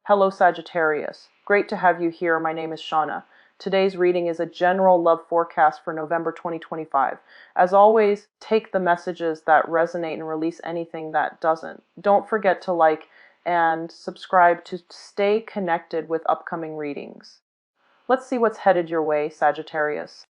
Hello Sagittarius. Great to have you here. My name is Shauna. Today's reading is a general love forecast for November 2025. As always, take the messages that resonate and release anything that doesn't. Don't forget to like and subscribe to stay connected with upcoming readings. Let's see what's headed your way, Sagittarius.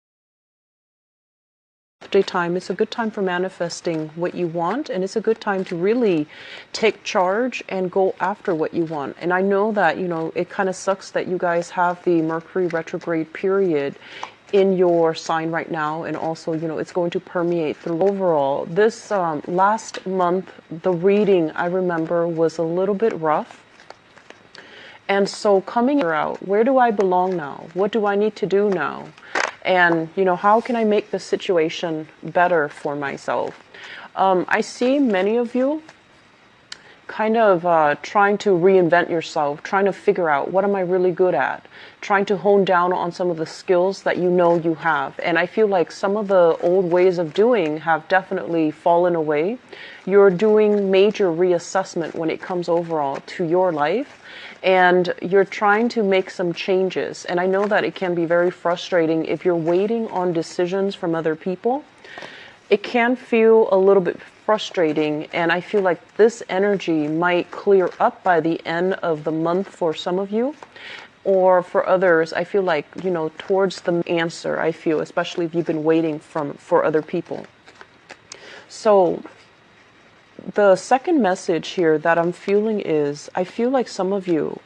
Time, it's a good time for manifesting what you want, and it's a good time to really take charge and go after what you want. And I know that, it kind of sucks that you guys have the Mercury retrograde period in your sign right now, and also, it's going to permeate through. Overall, this last month, the reading, I remember, was a little bit rough. And so coming out, where do I belong now? What do I need to do now? And, how can I make the situation better for myself? I see many of you kind of trying to reinvent yourself, trying to figure out what am I really good at, trying to hone down on some of the skills that you have. And I feel like some of the old ways of doing have definitely fallen away. You're doing major reassessment when it comes overall to your life, and you're trying to make some changes. And I know that it can be very frustrating if you're waiting on decisions from other people. It can feel a little bit frustrating, and I feel like this energy might clear up by the end of the month for some of you, or for others, I feel like, towards the answer, I feel, especially if you've been waiting for other people. So the second message here that I'm feeling is, I feel like some of you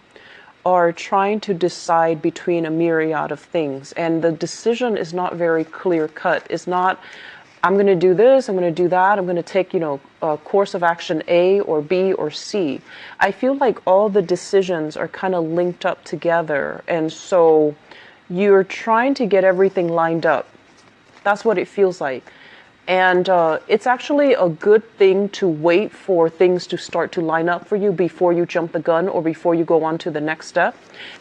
are trying to decide between a myriad of things, and the decision is not very clear cut. It's not, I'm going to do this, I'm going to do that, I'm going to take, a course of action A or B or C. I feel like all the decisions are kind of linked up together, and so you're trying to get everything lined up. That's what it feels like. And it's actually a good thing to wait for things to start to line up for you before you jump the gun or before you go on to the next step,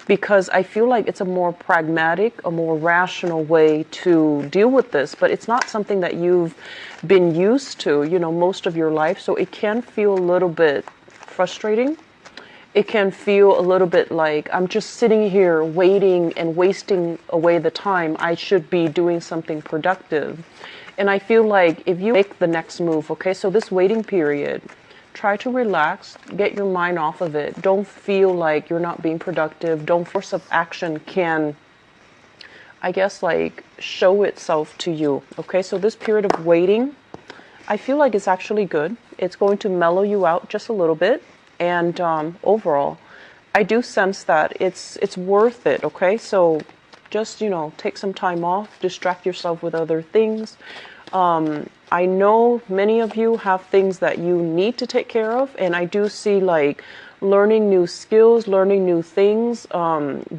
because I feel like it's a more pragmatic, a more rational way to deal with this, but it's not something that you've been used to, most of your life. So it can feel a little bit frustrating. It can feel a little bit like I'm just sitting here waiting and wasting away the time. I should be doing something productive. And I feel like if you make the next move, okay, so this waiting period, try to relax, get your mind off of it. Don't feel like you're not being productive. Don't force of action can, I guess, like show itself to you. Okay, so this period of waiting, I feel like it's actually good. It's going to mellow you out just a little bit. And overall, I do sense that it's worth it. Okay, so just, take some time off, distract yourself with other things. I know many of you have things that you need to take care of, and I do see like learning new skills, learning new things,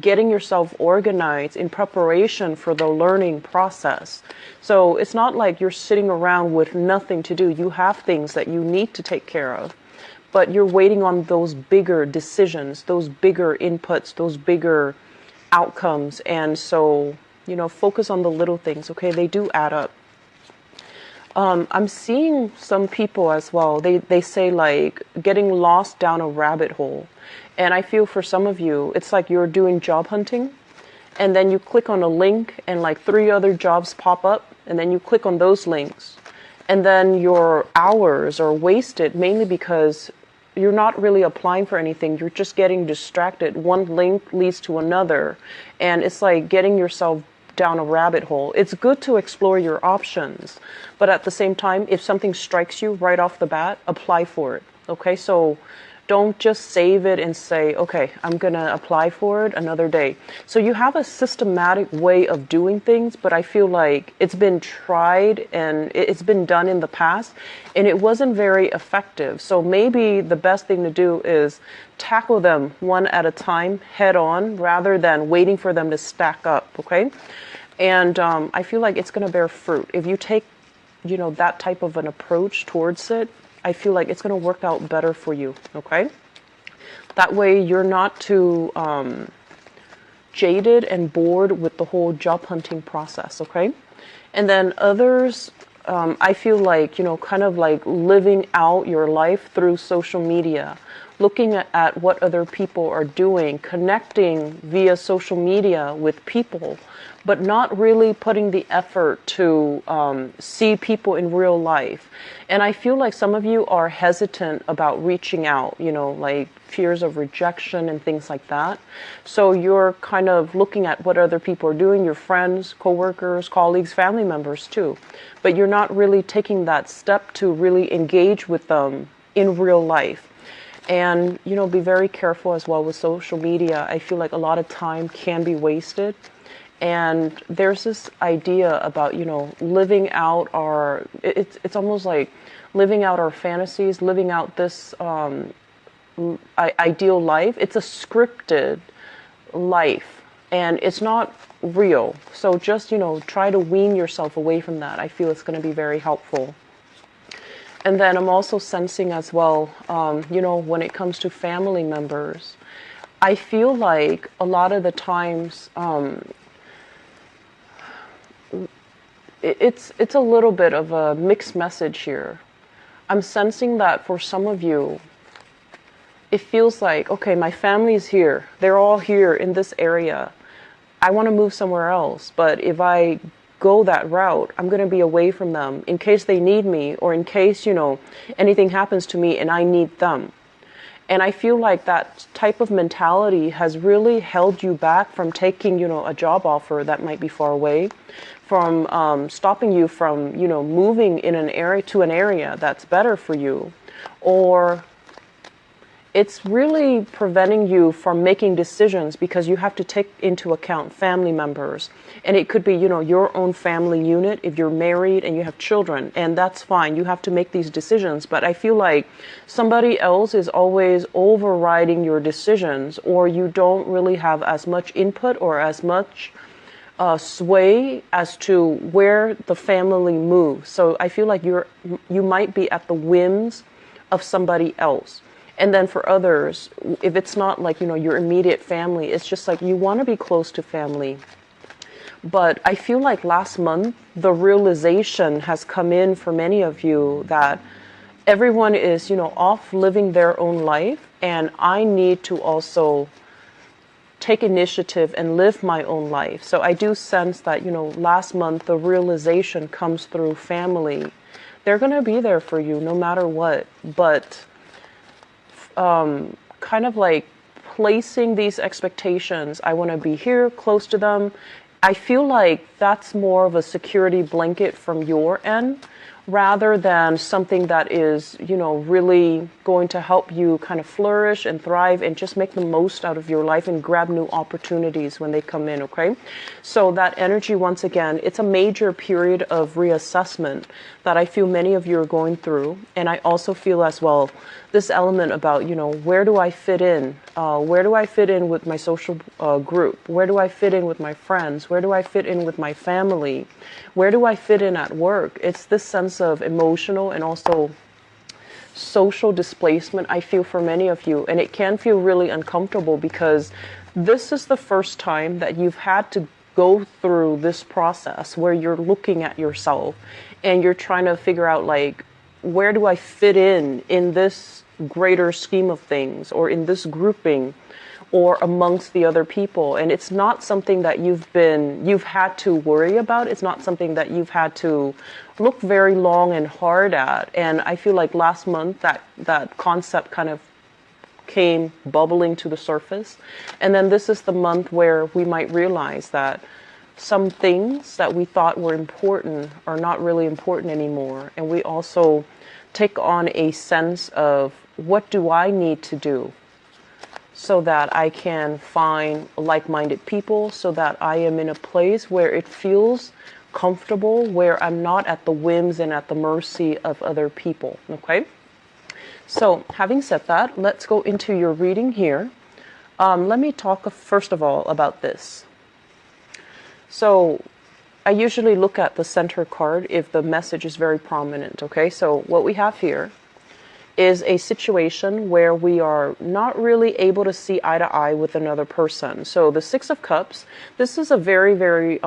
getting yourself organized in preparation for the learning process. So it's not like you're sitting around with nothing to do. You have things that you need to take care of, but you're waiting on those bigger decisions, those bigger inputs, those bigger outcomes. And so, focus on the little things, okay? They do add up. I'm seeing some people as well. They say like getting lost down a rabbit hole. And I feel for some of you, it's like you're doing job hunting, and then you click on a link and like 3 other jobs pop up, and then you click on those links. And then your hours are wasted mainly because you're not really applying for anything. You're just getting distracted. One link leads to another. And it's like getting yourself down a rabbit hole. It's good to explore your options, but at the same time, if something strikes you right off the bat, apply for it. Okay, so don't just save it and say, okay, I'm gonna apply for it another day. So you have a systematic way of doing things, but I feel like it's been tried and it's been done in the past, and it wasn't very effective. So maybe the best thing to do is tackle them one at a time, head on, rather than waiting for them to stack up, okay? And I feel like it's going to bear fruit. If you take, that type of an approach towards it, I feel like it's going to work out better for you, okay? That way you're not too jaded and bored with the whole job hunting process, okay? And then others, I feel like, kind of like living out your life through social media, looking at what other people are doing, connecting via social media with people, but not really putting the effort to see people in real life. And I feel like some of you are hesitant about reaching out, you know, like fears of rejection and things like that. So you're kind of looking at what other people are doing, your friends, coworkers, colleagues, family members too. But you're not really taking that step to really engage with them in real life. And, you know, be very careful as well with social media. I feel like a lot of time can be wasted. And there's this idea about, you know, living out our, it's almost like living out our fantasies, living out this ideal life. It's a scripted life and it's not real. So just, you know, try to wean yourself away from that. I feel it's going to be very helpful. And then I'm also sensing as well, you know, when it comes to family members, I feel like a lot of the times, it's a little bit of a mixed message here. I'm sensing that for some of you, it feels like, okay, my family is here. They're all here in this area. I want to move somewhere else. But if I go that route, I'm going to be away from them in case they need me or in case, you know, anything happens to me and I need them. And I feel like that type of mentality has really held you back from taking, you know, a job offer that might be far away, from stopping you from, you know, moving in an area to an area that's better for you, or it's really preventing you from making decisions because you have to take into account family members. And it could be, you know, your own family unit if you're married and you have children, and that's fine. You have to make these decisions. But I feel like somebody else is always overriding your decisions, or you don't really have as much input or as much sway as to where the family moves. So I feel like you might be at the whims of somebody else. And then for others, if it's not like, you know, your immediate family, it's just like you want to be close to family. But I feel like last month, the realization has come in for many of you that everyone is, you know, off living their own life. And I need to also take initiative and live my own life. So I do sense that, you know, last month, the realization comes through family. They're going to be there for you no matter what. But kind of like placing these expectations. I want to be here close to them. I feel like that's more of a security blanket from your end rather than something that is, you know, really going to help you kind of flourish and thrive and just make the most out of your life and grab new opportunities when they come in, okay? So that energy, once again, it's a major period of reassessment that I feel many of you are going through. And I also feel as well this element about, you know, where do I fit in? Where do I fit in with my social group? Where do I fit in with my friends? Where do I fit in with my family? Where do I fit in at work? It's this sense of emotional and also social displacement I feel for many of you. And it can feel really uncomfortable because this is the first time that you've had to go through this process where you're looking at yourself and you're trying to figure out, like, where do I fit in this greater scheme of things, or in this grouping, or amongst the other people. And it's not something that you've had to worry about. It's not something that you've had to look very long and hard at. And I feel like last month that concept kind of came bubbling to the surface. And then this is the month where we might realize that some things that we thought were important are not really important anymore. And we also take on a sense of, what do I need to do so that I can find like-minded people, so that I am in a place where it feels comfortable, where I'm not at the whims and at the mercy of other people, okay? So having said that, let's go into your reading here. Let me talk first of all about this. So I usually look at the center card if the message is very prominent, okay? So what we have here is a situation where we are not really able to see eye to eye with another person. So the Six of Cups, this is a very, very,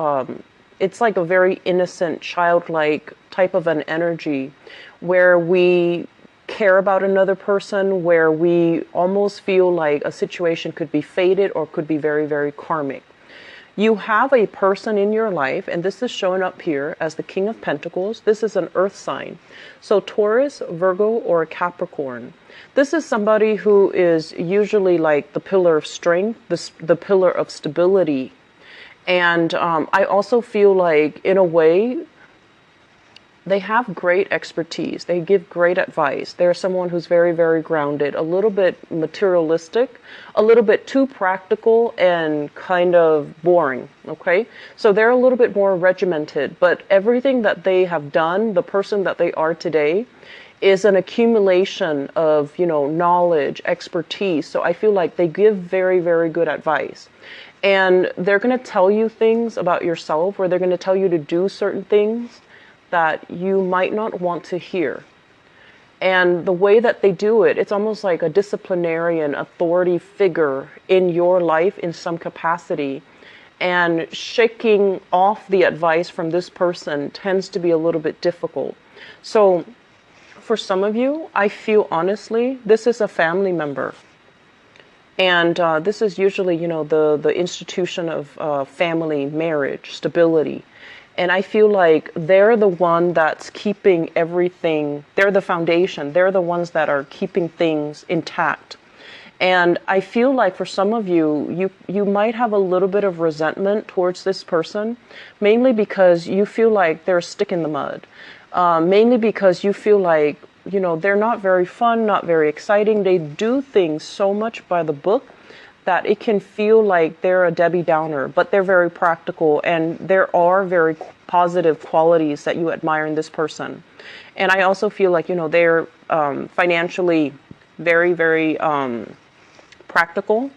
it's like a very innocent, childlike type of an energy where we care about another person, where we almost feel like a situation could be fated or could be very, very karmic. You have a person in your life, and this is showing up here as the King of Pentacles. This is an earth sign. So Taurus, Virgo, or Capricorn. This is somebody who is usually like the pillar of strength, the pillar of stability. And I also feel like, in a way, they have great expertise. They give great advice. They're someone who's very, very grounded, a little bit materialistic, a little bit too practical and kind of boring, okay? So they're a little bit more regimented, but everything that they have done, the person that they are today, is an accumulation of, knowledge, expertise. So I feel like they give very, very good advice. And they're going to tell you things about yourself, or they're going to tell you to do certain things that you might not want to hear. And the way that they do it, it's almost like a disciplinarian authority figure in your life in some capacity. And shaking off the advice from this person tends to be a little bit difficult. So for some of you, I feel honestly, this is a family member. And this is usually, the institution of family, marriage, stability. And I feel like they're the one that's keeping everything, they're the foundation, they're the ones that are keeping things intact. And I feel like for some of you, you might have a little bit of resentment towards this person, mainly because you feel like they're a stick in the mud. Mainly because you feel like, they're not very fun, not very exciting. They do things so much by the book that it can feel like they're a Debbie Downer, but they're very practical, and there are very positive qualities that you admire in this person. And I also feel like, they're financially very, very practical.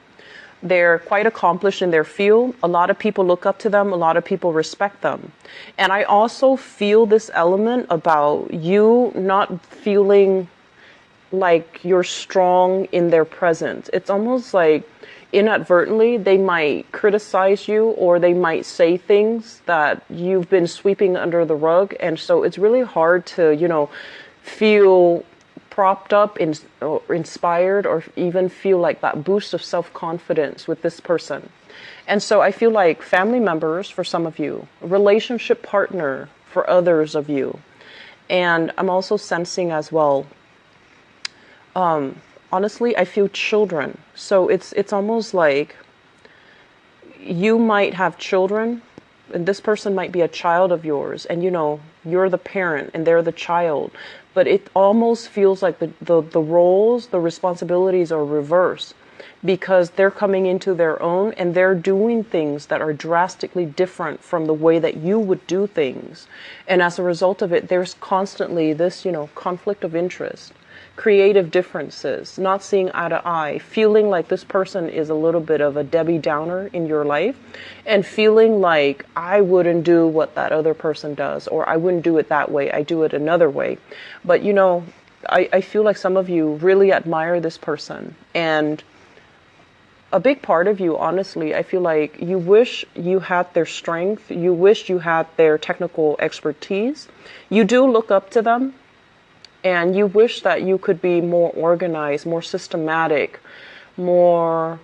They're quite accomplished in their field. A lot of people look up to them. A lot of people respect them. And I also feel this element about you not feeling like you're strong in their presence. It's almost like inadvertently they might criticize you, or they might say things that you've been sweeping under the rug. And so it's really hard to, feel propped up or inspired, or even feel like that boost of self-confidence with this person. And so I feel like family members for some of you, relationship partner for others of you. And I'm also sensing as well, honestly, I feel children. So it's almost like you might have children, and this person might be a child of yours, and you're the parent and they're the child. But it almost feels like the roles, the responsibilities are reversed, because they're coming into their own and they're doing things that are drastically different from the way that you would do things. And as a result of it, there's constantly this, conflict of interest, creative differences, not seeing eye to eye, feeling like this person is a little bit of a Debbie Downer in your life, and feeling like I wouldn't do what that other person does, or I wouldn't do it that way, I do it another way. But I feel like some of you really admire this person, and a big part of you, honestly, I feel like you wish you had their strength, you wish you had their technical expertise. You do look up to them, and you wish that you could be more organized, more systematic, more,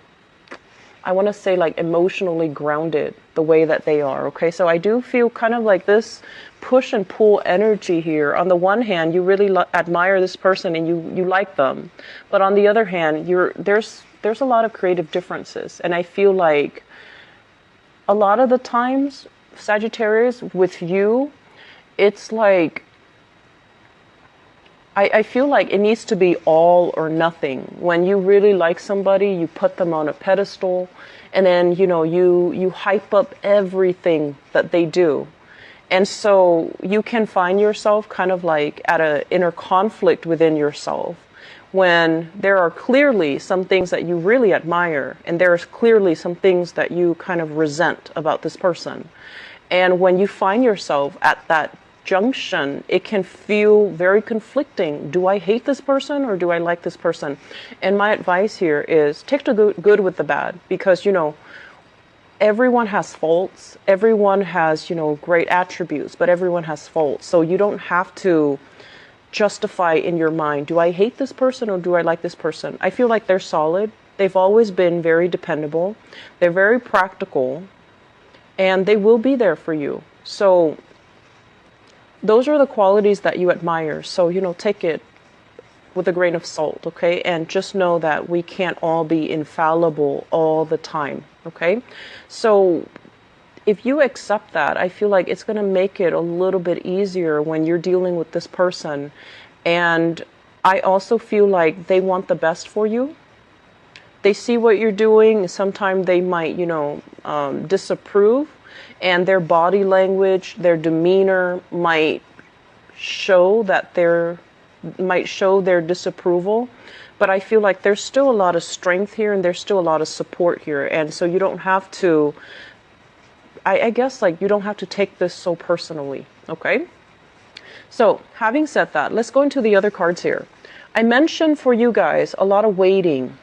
I want to say, like emotionally grounded the way that they are. Okay, so I do feel kind of like this push and pull energy here. On the one hand, you really admire this person and you like them, but on the other hand, there's a lot of creative differences. And I feel like a lot of the times, Sagittarius, with you, it's like, I feel like it needs to be all or nothing. When you really like somebody, you put them on a pedestal, and then, you hype up everything that they do. And so you can find yourself kind of like at an inner conflict within yourself, when there are clearly some things that you really admire, and there's clearly some things that you kind of resent about this person. And when you find yourself at that junction, it can feel very conflicting. Do I hate this person, or do I like this person? And my advice here is take the good with the bad, because everyone has faults, everyone has great attributes, but everyone has faults. So you don't have to justify in your mind, do I hate this person or do I like this person? I feel like they're solid. They've always been very dependable. They're very practical, and they will be there for you. So those are the qualities that you admire. So, take it with a grain of salt, okay? And just know that we can't all be infallible all the time, okay? So if you accept that, I feel like it's going to make it a little bit easier when you're dealing with this person. And I also feel like they want the best for you. They see what you're doing. Sometimes they might, disapprove, and their body language, their demeanor might show their disapproval. But I feel like there's still a lot of strength here, and there's still a lot of support here. And so you don't have to, I guess, like, you don't have to take this so personally, okay? So having said that, let's go into the other cards here. I mentioned for you guys a lot of waiting.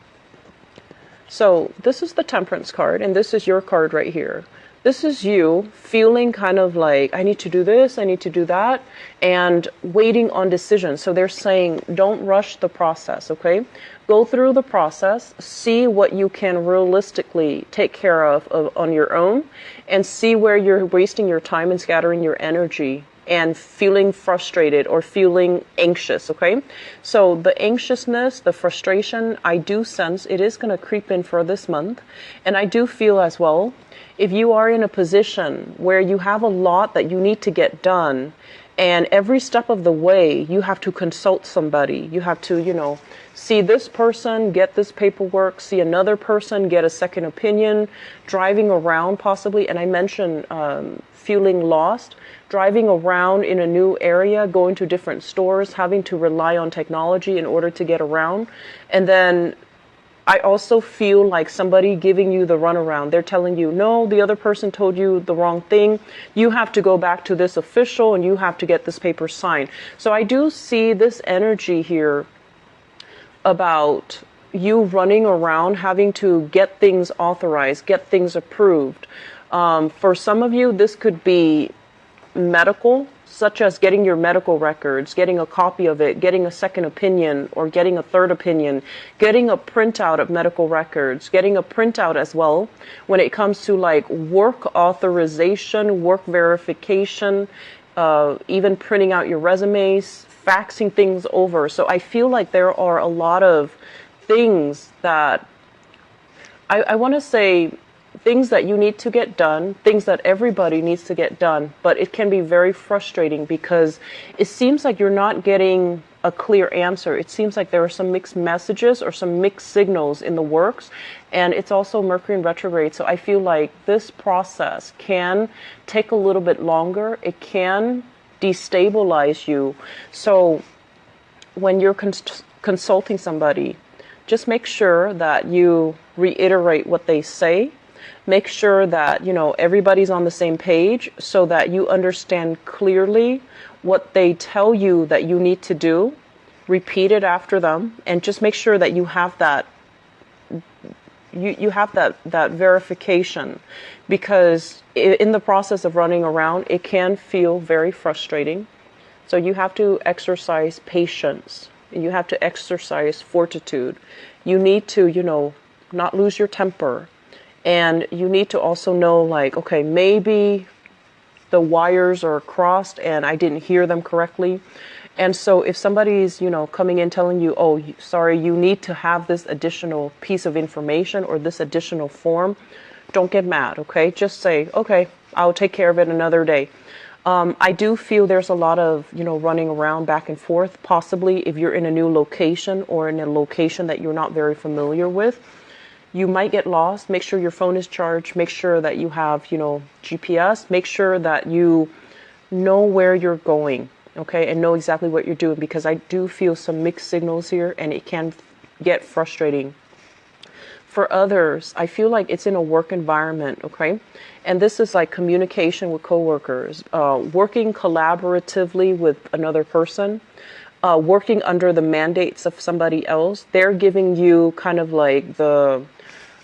So this is the Temperance card, and this is your card right here. This is you feeling kind of like, I need to do this, I need to do that, and waiting on decisions. So they're saying, don't rush the process, okay? Go through the process, see what you can realistically take care of on your own, and see where you're wasting your time and scattering your energy and feeling frustrated or feeling anxious, okay? So the anxiousness, the frustration, I do sense it is going to creep in for this month. And I do feel as well, if you are in a position where you have a lot that you need to get done, and every step of the way you have to consult somebody, you have to, see this person, get this paperwork, see another person, get a second opinion, driving around possibly, and I mentioned feeling lost, driving around in a new area, going to different stores, having to rely on technology in order to get around. And then I also feel like somebody giving you the runaround. They're telling you, no, the other person told you the wrong thing. You have to go back to this official and you have to get this paper signed. So I do see this energy here about you running around, having to get things authorized, get things approved. For some of you, this could be medical, such as getting your medical records, getting a copy of it, getting a second opinion or getting a third opinion, getting a printout of medical records, getting a printout as well when it comes to like work authorization, work verification, even printing out your resumes, faxing things over. So I feel like there are a lot of things that I want to say, things that you need to get done, things that everybody needs to get done, but it can be very frustrating because it seems like you're not getting a clear answer. It seems like there are some mixed messages or some mixed signals in the works, and it's also Mercury in retrograde. So I feel like this process can take a little bit longer. It can destabilize you. So when you're consulting somebody, just make sure that you reiterate what they say. Make sure that, everybody's on the same page so that you understand clearly what they tell you that you need to do. Repeat it after them, and just make sure that you have that that verification, because in the process of running around, it can feel very frustrating. So you have to exercise patience. You have to exercise fortitude. You need to, not lose your temper. And you need to also know, like, okay, maybe the wires are crossed and I didn't hear them correctly. And so if somebody's, coming in telling you, oh, sorry, you need to have this additional piece of information or this additional form, don't get mad, okay? Just say, okay, I'll take care of it another day. I do feel there's a lot of, running around back and forth, possibly if you're in a new location or in a location that you're not very familiar with. You might get lost. Make sure your phone is charged. Make sure that you have, GPS. Make sure that you know where you're going, okay, and know exactly what you're doing, because I do feel some mixed signals here, and it can get frustrating. For others, I feel like it's in a work environment, okay, and this is like communication with coworkers, working collaboratively with another person, working under the mandates of somebody else. They're giving you kind of like the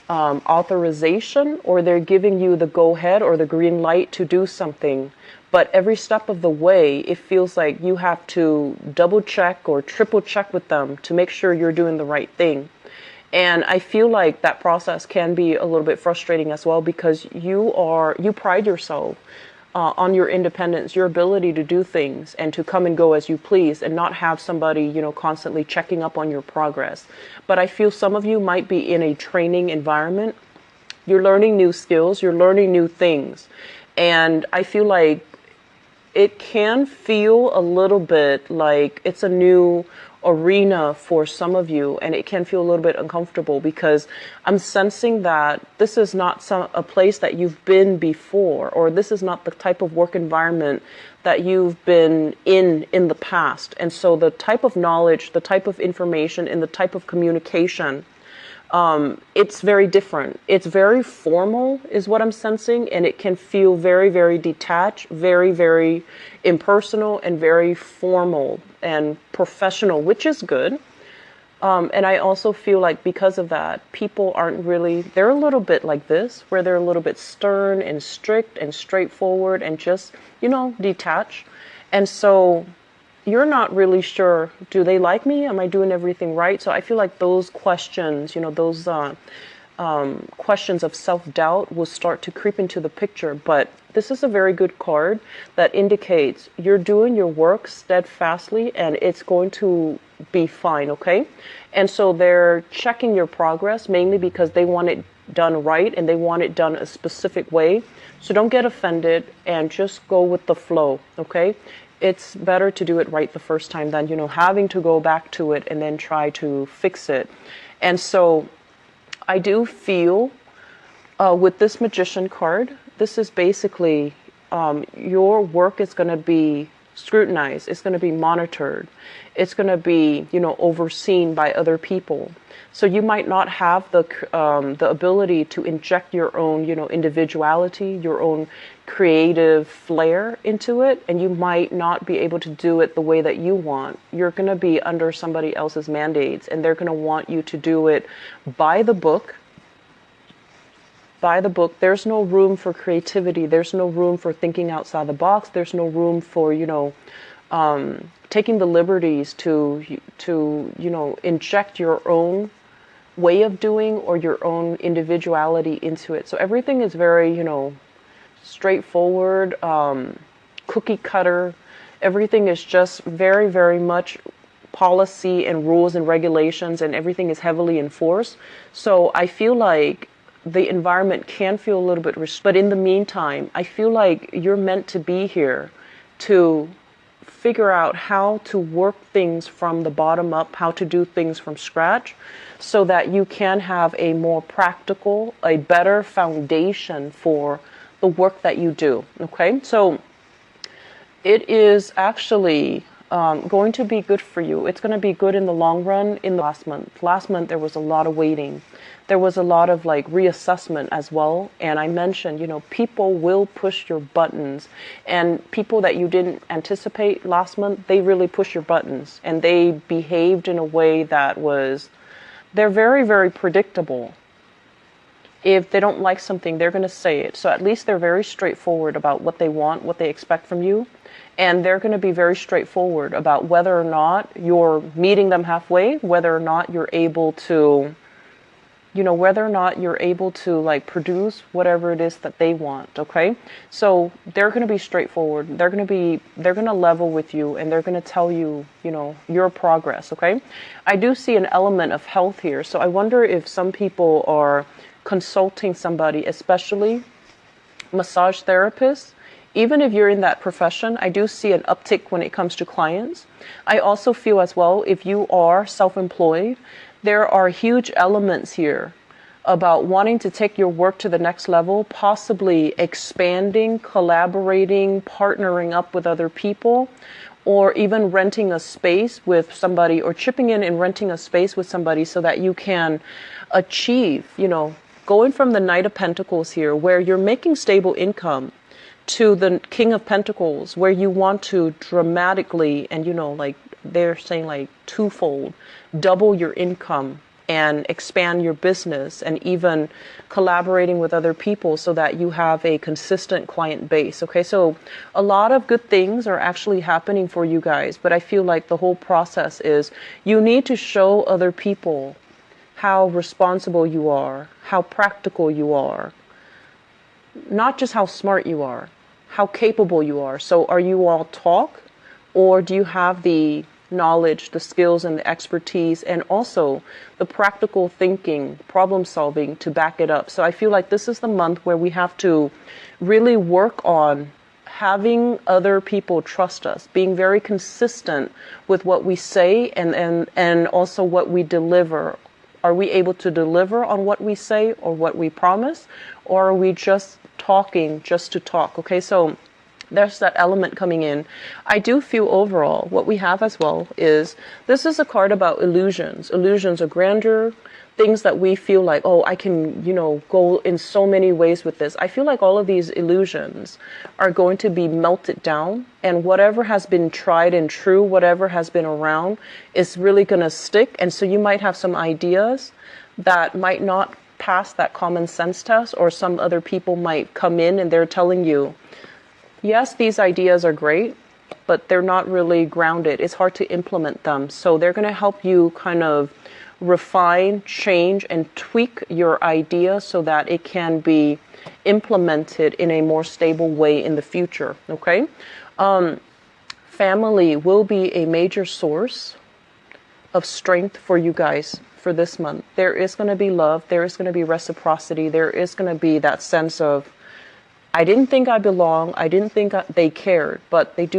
authorization, or they're giving you the go ahead or the green light to do something, But every step of the way, it feels like you have to double check or triple check with them to make sure you're doing the right thing. And I feel like that process can be a little bit frustrating as well, because you pride yourself on your independence, your ability to do things and to come and go as you please, and not have somebody, constantly checking up on your progress. But I feel some of you might be in a training environment. You're learning new skills, you're learning new things. And I feel like it can feel a little bit like it's a new arena for some of you, and it can feel a little bit uncomfortable, because I'm sensing that this is not a place that you've been before, or this is not the type of work environment that you've been in the past. And so the type of knowledge, the type of information, and the type of communication, it's very different. It's very formal is what I'm sensing, and it can feel very, very detached, very, very impersonal, and very formal and professional, which is good. And I also feel like because of that, people aren't really, they're a little bit like this, where they're a little bit stern and strict and straightforward and just, detached. And so you're not really sure, do they like me? Am I doing everything right? So I feel like those questions, those questions of self-doubt will start to creep into the picture. But this is a very good card that indicates you're doing your work steadfastly, and it's going to be fine, okay? And so they're checking your progress mainly because they want it done right, and they want it done a specific way. So don't get offended and just go with the flow, okay? It's better to do it right the first time than, having to go back to it and then try to fix it. And so I do feel with this Magician card, this is basically your work is going to be scrutinized. It's going to be monitored. It's going to be, overseen by other people. So you might not have the ability to inject your own, individuality, your own creative flair into it, and you might not be able to do it the way that you want. You're going to be under somebody else's mandates, and they're going to want you to do it by the book. By the book. There's no room for creativity. There's no room for thinking outside the box. There's no room for, taking the liberties to inject your own way of doing or your own individuality into it. So everything is very, straightforward, cookie cutter. Everything is just very, very much policy and rules and regulations, and everything is heavily enforced. So I feel like the environment can feel a little bit but in the meantime, I feel like you're meant to be here to figure out how to work things from the bottom up, how to do things from scratch, so that you can have a more practical, a better foundation for the work that you do. Okay, so it is actually going to be good for you. It's going to be good in the long run. In the last month there was a lot of waiting. There was a lot of reassessment as well. And I mentioned, people will push your buttons, and people that you didn't anticipate last month, they really push your buttons, and they behaved in a way that they're very, very predictable. If they don't like something, they're going to say it. So at least they're very straightforward about what they want, what they expect from you. And they're going to be very straightforward about whether or not you're meeting them halfway, whether or not you're able to, produce whatever it is that they want. Okay. So they're going to be straightforward. They're going to level with you, and they're going to tell you, your progress. Okay. I do see an element of health here. So I wonder if some people are consulting somebody, especially massage therapists. Even if you're in that profession, I do see an uptick when it comes to clients. I also feel as well, if you are self-employed, there are huge elements here about wanting to take your work to the next level, possibly expanding, collaborating, partnering up with other people, or even renting a space with somebody, or chipping in and renting a space with somebody so that you can achieve, going from the Knight of Pentacles here, where you're making stable income, to the King of Pentacles, where you want to dramatically, and they're saying twofold, double your income and expand your business, and even collaborating with other people so that you have a consistent client base. Okay, so a lot of good things are actually happening for you guys, but I feel like the whole process is you need to show other people how responsible you are, how practical you are, not just how smart you are, how capable you are. So are you all talk, or do you have the knowledge, the skills, and the expertise, and also the practical thinking, problem solving to back it up? So I feel like this is the month where we have to really work on having other people trust us, being very consistent with what we say and also what we deliver. Are we able to deliver on what we say or what we promise, or are we just talking just to talk? Okay, so there's that element coming in. I do feel overall what we have as well is this is a card about illusions. Illusions of grandeur, things that we feel like, oh, I can, go in so many ways with this. I feel like all of these illusions are going to be melted down, and whatever has been tried and true, whatever has been around is really going to stick. And so you might have some ideas that might not pass that common sense test, or some other people might come in and they're telling you, yes, these ideas are great, but they're not really grounded. It's hard to implement them. So they're going to help you kind of refine, change, and tweak your idea so that it can be implemented in a more stable way in the future. Okay? Family will be a major source of strength for you guys for this month. There is going to be love. There is going to be reciprocity. There is going to be that sense of, I didn't think I belong. I didn't think they cared, but they do